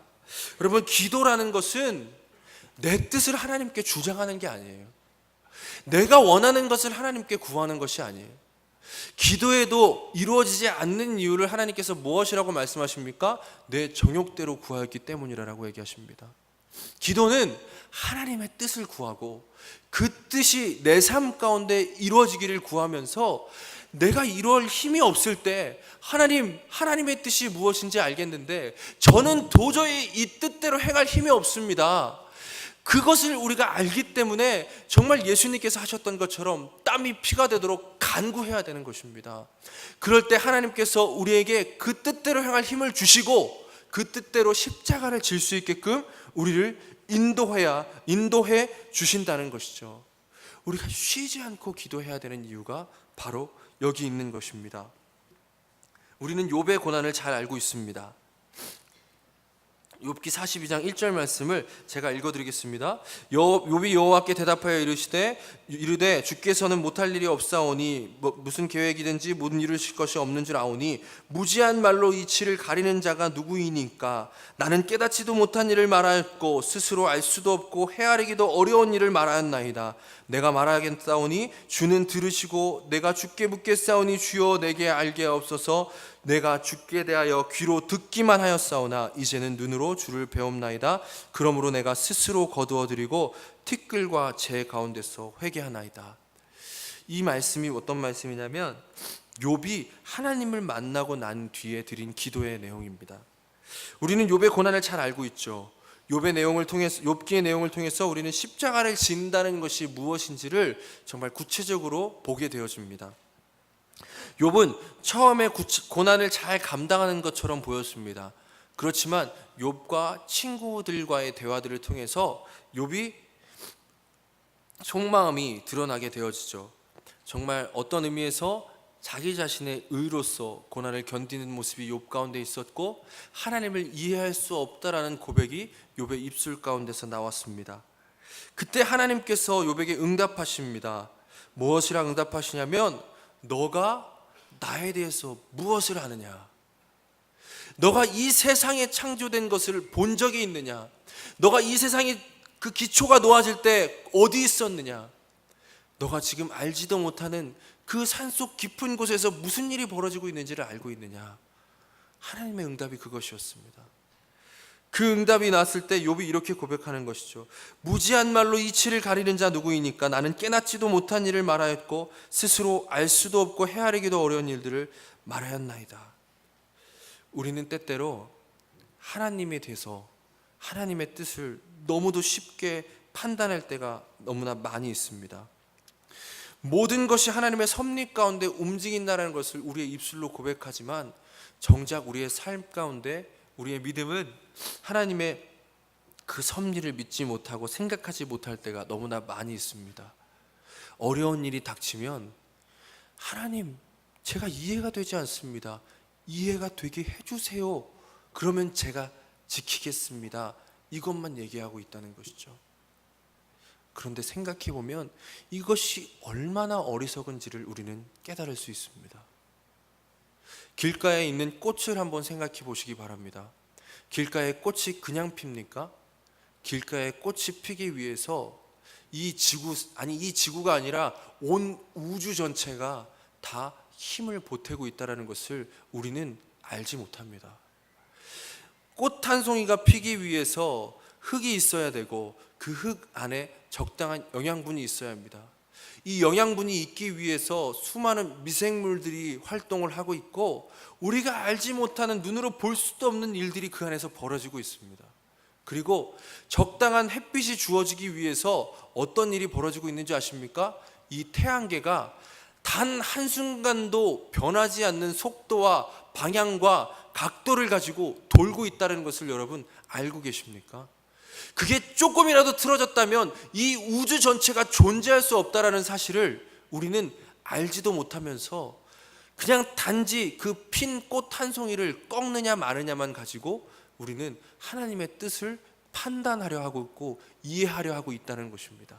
여러분, 기도라는 것은 내 뜻을 하나님께 주장하는 게 아니에요. 내가 원하는 것을 하나님께 구하는 것이 아니에요. 기도에도 이루어지지 않는 이유를 하나님께서 무엇이라고 말씀하십니까? 내 정욕대로 구하였기 때문이라고 얘기하십니다. 기도는 하나님의 뜻을 구하고 그 뜻이 내 삶 가운데 이루어지기를 구하면서 내가 이룰 힘이 없을 때 하나님의 뜻이 무엇인지 알겠는데 저는 도저히 이 뜻대로 행할 힘이 없습니다. 그것을 우리가 알기 때문에 정말 예수님께서 하셨던 것처럼 땀이 피가 되도록 간구해야 되는 것입니다. 그럴 때 하나님께서 우리에게 그 뜻대로 행할 힘을 주시고 그 뜻대로 십자가를 질 수 있게끔 우리를 인도해 주신다는 것이죠. 우리가 쉬지 않고 기도해야 되는 이유가 바로 여기 있는 것입니다. 우리는 욥의 고난을 잘 알고 있습니다. 욥기 42장 1절 말씀을 제가 읽어드리겠습니다. 욥이 여호와께 대답하여 이르되 주께서는 못할 일이 없사오니 무슨 계획이든지 못 이루실 것이 없는 줄 아오니 무지한 말로 이치를 가리는 자가 누구이니까. 나는 깨닫지도 못한 일을 말하였고 스스로 알 수도 없고 헤아리기도 어려운 일을 말하였나이다. 내가 말하겠사오니 주는 들으시고 내가 주께 묻겠사오니 주여 내게 알게 하옵소서. 내가 주께 대하여 귀로 듣기만 하였사오나 이제는 눈으로 주를 배움나이다. 그러므로 내가 스스로 거두어드리고 티끌과 재 가운데서 회개하나이다. 이 말씀이 어떤 말씀이냐면 욥이 하나님을 만나고 난 뒤에 드린 기도의 내용입니다. 우리는 욥의 고난을 잘 알고 있죠. 욥기의 내용을 통해서 우리는 십자가를 진다는 것이 무엇인지를 정말 구체적으로 보게 되어집니다. 욥은 처음에 고난을 잘 감당하는 것처럼 보였습니다. 그렇지만 욥과 친구들과의 대화들을 통해서 욥이 속마음이 드러나게 되어지죠. 정말 어떤 의미에서 자기 자신의 의로서 고난을 견디는 모습이 욥 가운데 있었고 하나님을 이해할 수 없다라는 고백이 욥의 입술 가운데서 나왔습니다. 그때 하나님께서 욥에게 응답하십니다. 무엇이라 응답하시냐면 너가 나에 대해서 무엇을 아느냐? 너가 이 세상에 창조된 것을 본 적이 있느냐? 너가 이 세상에 그 기초가 놓아질 때 어디 있었느냐? 너가 지금 알지도 못하는 그 산속 깊은 곳에서 무슨 일이 벌어지고 있는지를 알고 있느냐? 하나님의 응답이 그것이었습니다. 그 응답이 나왔을 때 욥이 이렇게 고백하는 것이죠. 무지한 말로 이치를 가리는 자 누구이니까. 나는 깨닫지도 못한 일을 말하였고 스스로 알 수도 없고 헤아리기도 어려운 일들을 말하였나이다. 우리는 때때로 하나님에 대해서 하나님의 뜻을 너무도 쉽게 판단할 때가 너무나 많이 있습니다. 모든 것이 하나님의 섭리 가운데 움직인다는 것을 우리의 입술로 고백하지만 정작 우리의 삶 가운데 우리의 믿음은 하나님의 그 섭리를 믿지 못하고 생각하지 못할 때가 너무나 많이 있습니다. 어려운 일이 닥치면 하나님, 제가 이해가 되지 않습니다. 이해가 되게 해주세요. 그러면 제가 지키겠습니다. 이것만 얘기하고 있다는 것이죠. 그런데 생각해 보면 이것이 얼마나 어리석은지를 우리는 깨달을 수 있습니다. 길가에 있는 꽃을 한번 생각해 보시기 바랍니다. 길가에 꽃이 그냥 핍니까? 길가에 꽃이 피기 위해서 이 지구가 아니라 온 우주 전체가 다 힘을 보태고 있다는 것을 우리는 알지 못합니다. 꽃 한 송이가 피기 위해서 흙이 있어야 되고 그 흙 안에 적당한 영양분이 있어야 합니다. 이 영양분이 있기 위해서 수많은 미생물들이 활동을 하고 있고 우리가 알지 못하는 눈으로 볼 수도 없는 일들이 그 안에서 벌어지고 있습니다. 그리고 적당한 햇빛이 주어지기 위해서 어떤 일이 벌어지고 있는지 아십니까? 이 태양계가 단 한순간도 변하지 않는 속도와 방향과 각도를 가지고 돌고 있다는 것을 여러분 알고 계십니까? 그게 조금이라도 틀어졌다면 이 우주 전체가 존재할 수 없다는 사실을 우리는 알지도 못하면서 그냥 단지 그 핀 꽃 한 송이를 꺾느냐 마느냐만 가지고 우리는 하나님의 뜻을 판단하려 하고 있고 이해하려 하고 있다는 것입니다.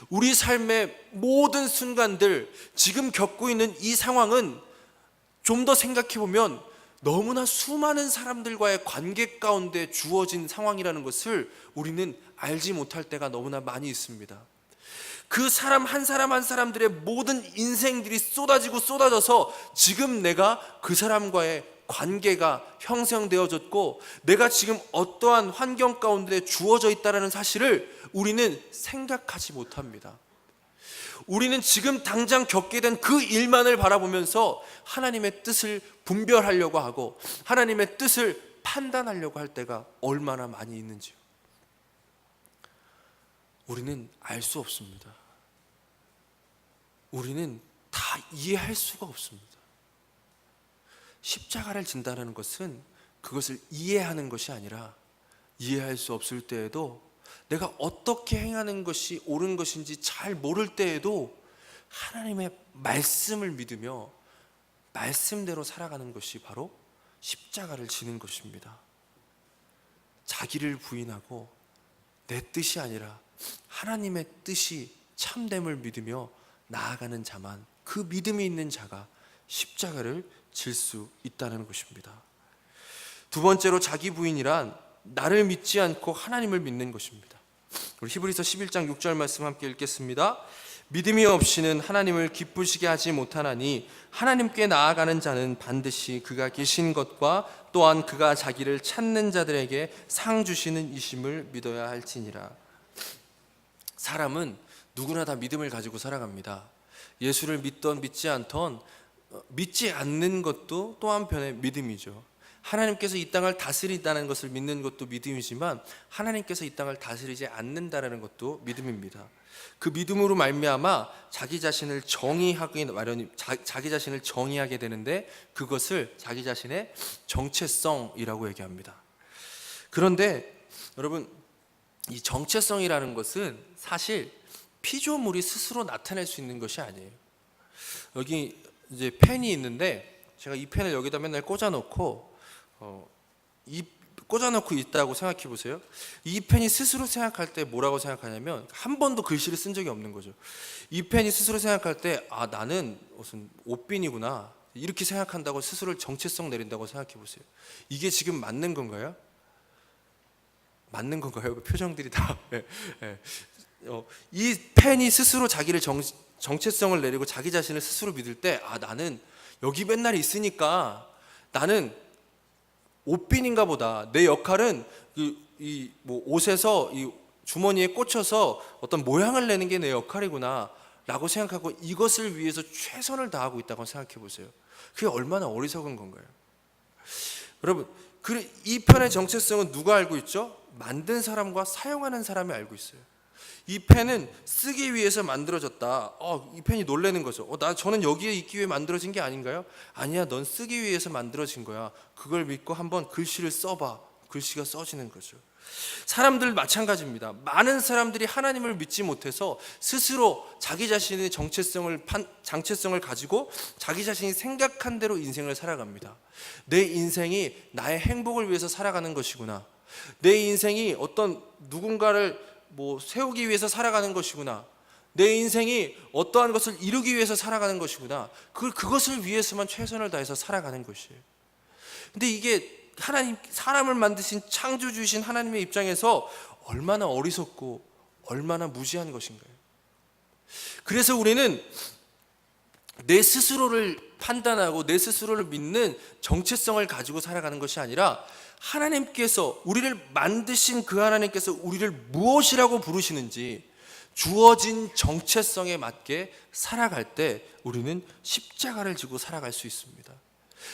우리 삶의 모든 순간들, 지금 겪고 있는 이 상황은 좀 더 생각해 보면 너무나 수많은 사람들과의 관계 가운데 주어진 상황이라는 것을 우리는 알지 못할 때가 너무나 많이 있습니다. 그 사람 한 사람들의 모든 인생들이 쏟아져서 지금 내가 그 사람과의 관계가 형성되어졌고 내가 지금 어떠한 환경 가운데 주어져 있다는 사실을 우리는 생각하지 못합니다. 우리는 지금 당장 겪게 된 그 일만을 바라보면서 하나님의 뜻을 분별하려고 하고 하나님의 뜻을 판단하려고 할 때가 얼마나 많이 있는지요. 우리는 알 수 없습니다. 우리는 다 이해할 수가 없습니다. 십자가를 진다는 것은 그것을 이해하는 것이 아니라 이해할 수 없을 때에도 내가 어떻게 행하는 것이 옳은 것인지 잘 모를 때에도 하나님의 말씀을 믿으며 말씀대로 살아가는 것이 바로 십자가를 지는 것입니다. 자기를 부인하고 내 뜻이 아니라 하나님의 뜻이 참됨을 믿으며 나아가는 자만, 그 믿음이 있는 자가 십자가를 질 수 있다는 것입니다. 두 번째로 자기 부인이란 나를 믿지 않고 하나님을 믿는 것입니다. 우리 히브리서 11장 6절 말씀 함께 읽겠습니다. 믿음이 없이는 하나님을 기쁘시게 하지 못하나니 하나님께 나아가는 자는 반드시 그가 계신 것과 또한 그가 자기를 찾는 자들에게 상 주시는 이심을 믿어야 할지니라. 사람은 누구나 다 믿음을 가지고 살아갑니다. 예수를 믿던 믿지 않던 믿지 않는 것도 또 한편의 믿음이죠. 하나님께서 이 땅을 다스린다는 것을 믿는 것도 믿음이지만 하나님께서 이 땅을 다스리지 않는다는 것도 믿음입니다. 그 믿음으로 말미암아 자기 자신을 자기 자신을 정의하게 되는데 그것을 자기 자신의 정체성이라고 얘기합니다. 그런데 여러분, 이 정체성이라는 것은 사실 피조물이 스스로 나타낼 수 있는 것이 아니에요. 여기 이제 펜이 있는데 제가 이 펜을 여기다 맨날 꽂아놓고 있다고 생각해 보세요. 이 펜이 스스로 생각할 때 뭐라고 생각하냐면 한 번도 글씨를 쓴 적이 없는 거죠. 이 펜이 스스로 생각할 때 나는 무슨 옷빈이구나 이렇게 생각한다고 스스로를 정체성 내린다고 생각해 보세요. 이게 지금 맞는 건가요? 맞는 건가요? 표정들이 다 이 펜이 스스로 자기를 정체성을 내리고 자기 자신을 스스로 믿을 때 나는 여기 맨날 있으니까 나는 옷빈인가 보다. 내 역할은 뭐 옷에서 이 주머니에 꽂혀서 어떤 모양을 내는 게 내 역할이구나 라고 생각하고 이것을 위해서 최선을 다하고 있다고 생각해 보세요. 그게 얼마나 어리석은 건가요? 여러분, 이 편의 정체성은 누가 알고 있죠? 만든 사람과 사용하는 사람이 알고 있어요. 이 펜은 쓰기 위해서 만들어졌다. 이 펜이 놀라는 거죠. 저는 여기에 있기 위해 만들어진 게 아닌가요? 아니야, 넌 쓰기 위해서 만들어진 거야. 그걸 믿고 한번 글씨를 써봐. 글씨가 써지는 거죠. 사람들 마찬가지입니다. 많은 사람들이 하나님을 믿지 못해서 스스로 자기 자신의 정체성을 가지고 자기 자신이 생각한 대로 인생을 살아갑니다. 내 인생이 나의 행복을 위해서 살아가는 것이구나. 내 인생이 어떤 누군가를 세우기 위해서 살아가는 것이구나. 내 인생이 어떠한 것을 이루기 위해서 살아가는 것이구나. 그것을 위해서만 최선을 다해서 살아가는 것이에요. 근데 이게 사람을 만드신 창조주이신 하나님의 입장에서 얼마나 어리석고 얼마나 무지한 것인가요? 그래서 우리는 내 스스로를 판단하고 내 스스로를 믿는 정체성을 가지고 살아가는 것이 아니라 하나님께서 우리를 만드신 그 하나님께서 우리를 무엇이라고 부르시는지 주어진 정체성에 맞게 살아갈 때 우리는 십자가를 지고 살아갈 수 있습니다.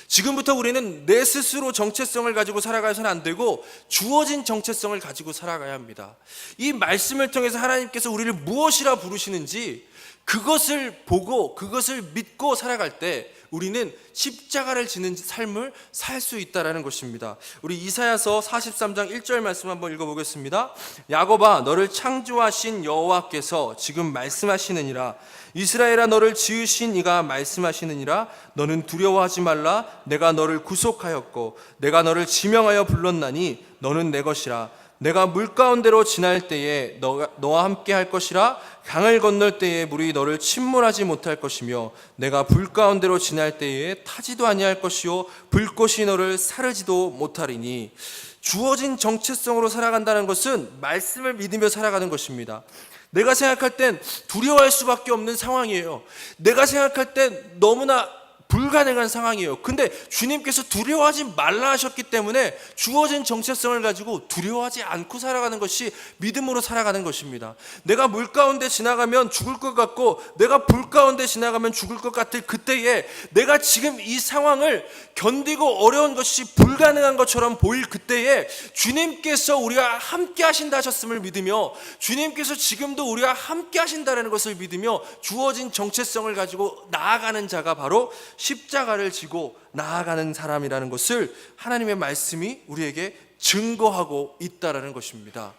지금부터 우리는 내 스스로 정체성을 가지고 살아가서는 안 되고 주어진 정체성을 가지고 살아가야 합니다. 이 말씀을 통해서 하나님께서 우리를 무엇이라 부르시는지 그것을 보고 그것을 믿고 살아갈 때 우리는 십자가를 지는 삶을 살 수 있다라는 것입니다. 우리 이사야서 43장 1절 말씀 한번 읽어보겠습니다. 야곱아, 너를 창조하신 여호와께서 지금 말씀하시느니라. 이스라엘아, 너를 지으신 이가 말씀하시느니라. 너는 두려워하지 말라. 내가 너를 구속하였고 내가 너를 지명하여 불렀나니 너는 내 것이라. 내가 물 가운데로 지날 때에 너와 함께 할 것이라. 강을 건널 때에 물이 너를 침몰하지 못할 것이며 내가 불 가운데로 지날 때에 타지도 아니할 것이요 불꽃이 너를 사르지도 못하리니. 주어진 정체성으로 살아간다는 것은 말씀을 믿으며 살아가는 것입니다. 내가 생각할 땐 두려워할 수밖에 없는 상황이에요. 내가 생각할 땐 너무나 불가능한 상황이에요. 근데 주님께서 두려워하지 말라 하셨기 때문에 주어진 정체성을 가지고 두려워하지 않고 살아가는 것이 믿음으로 살아가는 것입니다. 내가 물 가운데 지나가면 죽을 것 같고 내가 불 가운데 지나가면 죽을 것 같을 그때에 내가 지금 이 상황을 견디고 어려운 것이 불가능한 것처럼 보일 그때에 주님께서 우리와 함께 하신다 하셨음을 믿으며 주님께서 지금도 우리와 함께 하신다는 것을 믿으며 주어진 정체성을 가지고 나아가는 자가 바로 십자가를 지고 나아가는 사람이라는 것을 하나님의 말씀이 우리에게 증거하고 있다라는 것입니다.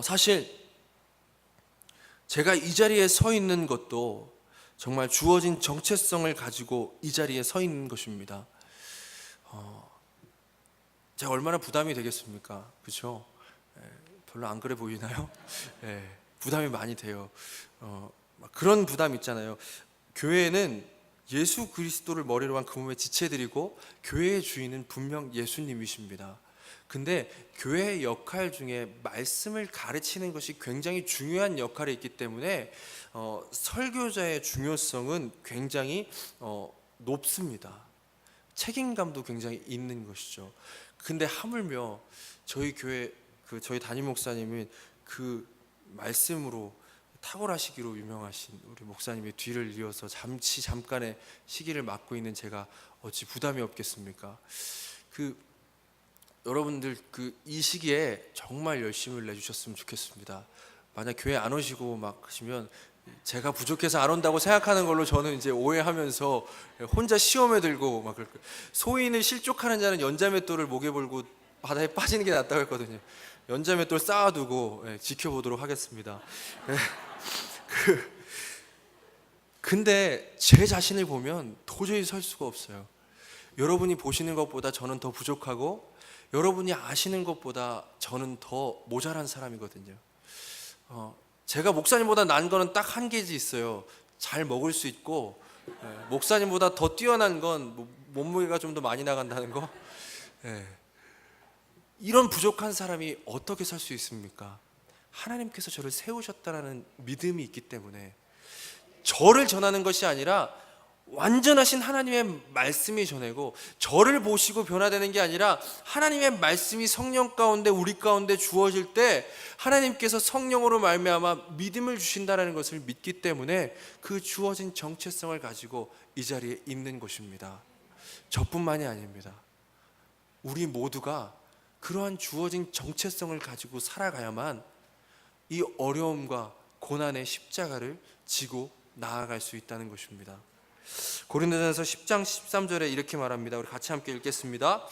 사실 제가 이 자리에 서 있는 것도 정말 주어진 정체성을 가지고 이 자리에 서 있는 것입니다. 제가 얼마나 부담이 되겠습니까? 그렇죠? 별로 안 그래 보이나요? 부담이 많이 돼요. 그런 부담 있잖아요. 교회는 예수 그리스도를 머리로 한 그 몸의 지체들이고 교회의 주인은 분명 예수님이십니다. 근데 교회의 역할 중에 말씀을 가르치는 것이 굉장히 중요한 역할이 있기 때문에 설교자의 중요성은 굉장히 높습니다. 책임감도 굉장히 있는 것이죠. 근데 하물며 저희 교회 저희 담임 목사님은 그 말씀으로 탁월하시기로 유명하신 우리 목사님의 뒤를 이어서 잠깐의 시기를 맡고 있는 제가 어찌 부담이 없겠습니까? 여러분들 이 시기에 정말 열심을 내주셨으면 좋겠습니다. 만약 교회 안 오시고 막 하시면 제가 부족해서 안 온다고 생각하는 걸로 저는 이제 오해하면서 혼자 시험에 들고 막 소인을 실족하는 자는 연자맷돌을 목에 걸고 바다에 빠지는 게 낫다고 했거든요. 연자맷돌 쌓아두고 지켜보도록 하겠습니다. 근데 제 자신을 보면 도저히 설 수가 없어요. 여러분이 보시는 것보다 저는 더 부족하고 여러분이 아시는 것보다 저는 더 모자란 사람이거든요. 제가 목사님보다 난 거는 딱 한 가지 있어요. 잘 먹을 수 있고 목사님보다 더 뛰어난 건 몸무게가 좀 더 많이 나간다는 거. 이런 부족한 사람이 어떻게 살 수 있습니까? 하나님께서 저를 세우셨다는 믿음이 있기 때문에 저를 전하는 것이 아니라 완전하신 하나님의 말씀이 전해고 저를 보시고 변화되는 게 아니라 하나님의 말씀이 성령 가운데 우리 가운데 주어질 때 하나님께서 성령으로 말미암아 믿음을 주신다는 것을 믿기 때문에 그 주어진 정체성을 가지고 이 자리에 있는 것입니다. 저뿐만이 아닙니다. 우리 모두가 그러한 주어진 정체성을 가지고 살아가야만 이 어려움과 고난의 십자가를 지고 나아갈 수 있다는 것입니다. 고린도전서 10장 13절에 이렇게 말합니다. 우리 같이 함께 읽겠습니다.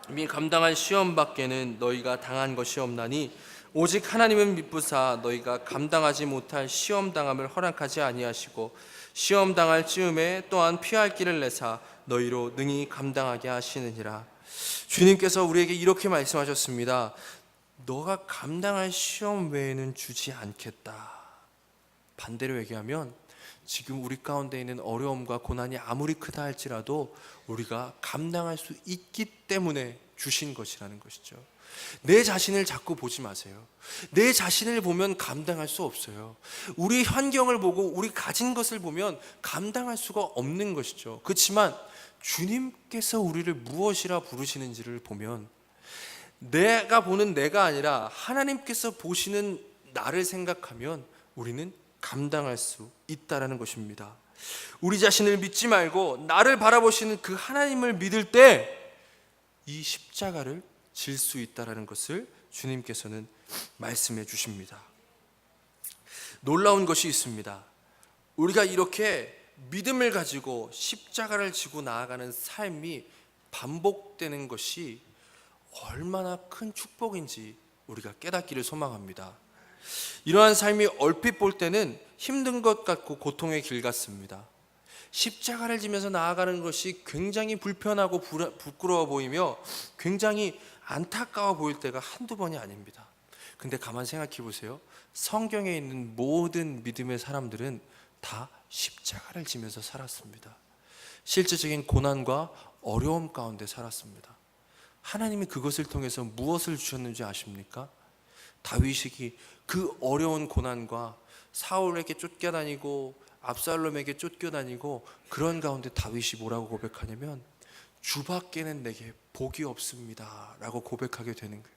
이미 감당한 시험 밖에는 너희가 당한 것이 없나니 오직 하나님은 미쁘사 너희가 감당하지 못할 시험 당함을 허락하지 아니하시고 시험 당할 즈음에 또한 피할 길을 내사 너희로 능히 감당하게 하시느니라. 주님께서 우리에게 이렇게 말씀하셨습니다. 너가 감당할 시험 외에는 주지 않겠다. 반대로 얘기하면 지금 우리 가운데 있는 어려움과 고난이 아무리 크다 할지라도 우리가 감당할 수 있기 때문에 주신 것이라는 것이죠. 내 자신을 자꾸 보지 마세요. 내 자신을 보면 감당할 수 없어요. 우리 환경을 보고 우리 가진 것을 보면 감당할 수가 없는 것이죠. 그렇지만 주님께서 우리를 무엇이라 부르시는지를 보면 내가 보는 내가 아니라 하나님께서 보시는 나를 생각하면 우리는 감당할 수 있다라는 것입니다. 우리 자신을 믿지 말고 나를 바라보시는 그 하나님을 믿을 때 이 십자가를 질 수 있다라는 것을 주님께서는 말씀해 주십니다. 놀라운 것이 있습니다. 우리가 이렇게 믿음을 가지고 십자가를 지고 나아가는 삶이 반복되는 것이 얼마나 큰 축복인지 우리가 깨닫기를 소망합니다. 이러한 삶이 얼핏 볼 때는 힘든 것 같고 고통의 길 같습니다. 십자가를 지면서 나아가는 것이 굉장히 불편하고 부끄러워 보이며 굉장히 안타까워 보일 때가 한두 번이 아닙니다. 근데 가만 생각해 보세요. 성경에 있는 모든 믿음의 사람들은 다 십자가를 지면서 살았습니다. 실제적인 고난과 어려움 가운데 살았습니다. 하나님이 그것을 통해서 무엇을 주셨는지 아십니까? 다윗이 그 어려운 고난과 사울에게 쫓겨다니고 압살롬에게 쫓겨다니고 그런 가운데 다윗이 뭐라고 고백하냐면 주밖에는 내게 복이 없습니다 라고 고백하게 되는 거예요.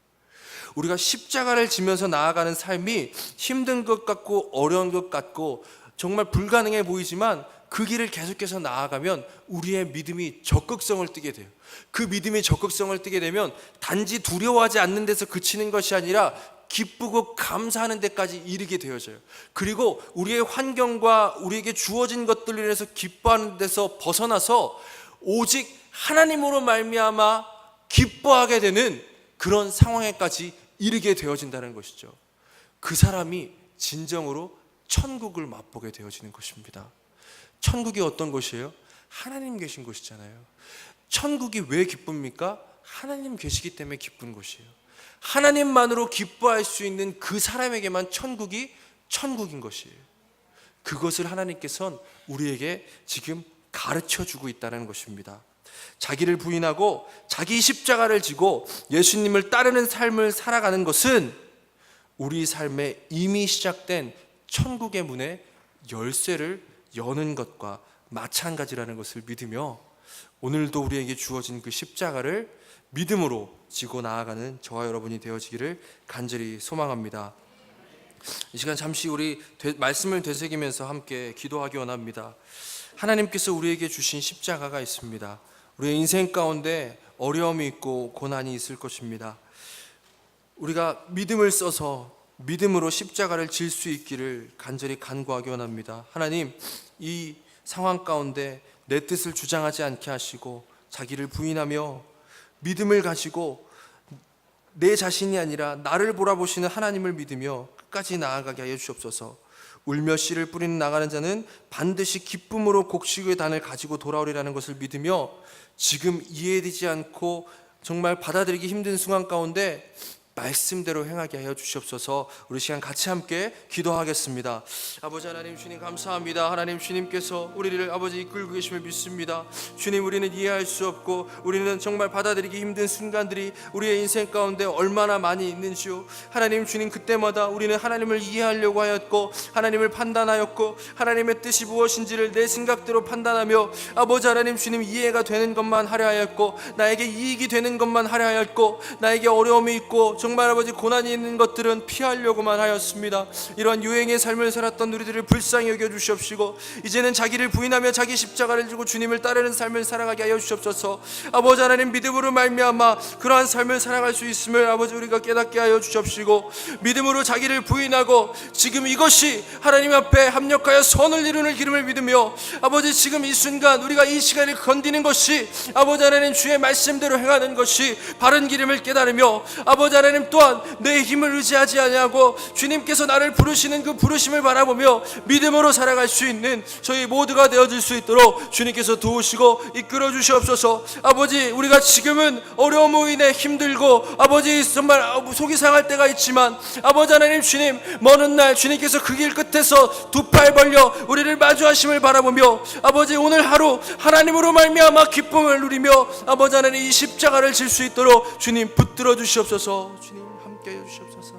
우리가 십자가를 지면서 나아가는 삶이 힘든 것 같고 어려운 것 같고 정말 불가능해 보이지만 그 길을 계속해서 나아가면 우리의 믿음이 적극성을 띠게 돼요. 그 믿음이 적극성을 띠게 되면 단지 두려워하지 않는 데서 그치는 것이 아니라 기쁘고 감사하는 데까지 이르게 되어져요. 그리고 우리의 환경과 우리에게 주어진 것들로 인해서 기뻐하는 데서 벗어나서 오직 하나님으로 말미암아 기뻐하게 되는 그런 상황에까지 이르게 되어진다는 것이죠. 그 사람이 진정으로 천국을 맛보게 되어지는 것입니다. 천국이 어떤 곳이에요? 하나님 계신 곳이잖아요. 천국이 왜 기쁩니까? 하나님 계시기 때문에 기쁜 곳이에요. 하나님만으로 기뻐할 수 있는 그 사람에게만 천국이 천국인 것이에요. 그것을 하나님께서는 우리에게 지금 가르쳐주고 있다는 것입니다. 자기를 부인하고 자기 십자가를 지고 예수님을 따르는 삶을 살아가는 것은 우리 삶에 이미 시작된 천국의 문에 열쇠를 여는 것과 마찬가지라는 것을 믿으며 오늘도 우리에게 주어진 그 십자가를 믿음으로 지고 나아가는 저와 여러분이 되어지기를 간절히 소망합니다. 이 시간 잠시 우리 말씀을 되새기면서 함께 기도하기 원합니다. 하나님께서 우리에게 주신 십자가가 있습니다. 우리의 인생 가운데 어려움이 있고 고난이 있을 것입니다. 우리가 믿음을 써서 믿음으로 십자가를 질 수 있기를 간절히 간구하기 원합니다. 하나님, 이 상황 가운데 내 뜻을 주장하지 않게 하시고 자기를 부인하며 믿음을 가지고 내 자신이 아니라 나를 바라보시는 하나님을 믿으며 끝까지 나아가게 하여 주옵소서. 울며 씨를 뿌리는 나가는 자는 반드시 기쁨으로 곡식의 단을 가지고 돌아오리라는 것을 믿으며 지금 이해되지 않고 정말 받아들이기 힘든 순간 가운데 말씀대로 행하게 하여 주시옵소서. 우리 시간 같이 함께 기도하겠습니다. 아버지 하나님 주님 감사합니다. 하나님 주님께서 우리를 아버지 이끌고 계심을 믿습니다. 주님, 우리는 이해할 수 없고 우리는 정말 받아들이기 힘든 순간들이 우리의 인생 가운데 얼마나 많이 있는지요. 하나님 주님, 그때마다 우리는 하나님을 이해하려고 하였고 하나님을 판단하였고 하나님의 뜻이 무엇인지를 내 생각대로 판단하며 아버지 하나님 주님, 이해가 되는 것만 하려 하였고 나에게 이익이 되는 것만 하려 하였고 나에게 어려움이 있고 정말 아버지 고난이 있는 것들은 피하려고만 하였습니다. 이러한 유행의 삶을 살았던 우리들을 불쌍히 여겨 주시옵시고 이제는 자기를 부인하며 자기 십자가를 지고 주님을 따르는 삶을 살아가게 하여 주시옵소서. 아버지 하나님, 믿음으로 말미암아 그러한 삶을 살아갈 수 있음을 아버지 우리가 깨닫게 하여 주시옵시고 믿음으로 자기를 부인하고 지금 이것이 하나님 앞에 합력하여 선을 이루는 기름을 믿으며 아버지 지금 이 순간 우리가 이 시간을 건디는 것이 아버지 하나님 주의 말씀대로 행하는 것이 바른 기름을 깨달으며 아버지 하나님 또한 내 힘을 의지하지 아니하고 주님께서 나를 부르시는 그 부르심을 바라보며 믿음으로 살아갈 수 있는 저희 모두가 되어질 수 있도록 주님께서 도우시고 이끌어 주시옵소서. 아버지, 우리가 지금은 어려움으로 인해 힘들고 아버지 정말 속이 상할 때가 있지만 아버지 하나님 주님, 먼 훗날 주님께서 그 길 끝에서 두 팔 벌려 우리를 마주하심을 바라보며 아버지 오늘 하루 하나님으로 말미암아 기쁨을 누리며 아버지 하나님 이 십자가를 질 수 있도록 주님 붙들어 주시옵소서. 주님 함께 해 주시옵소서.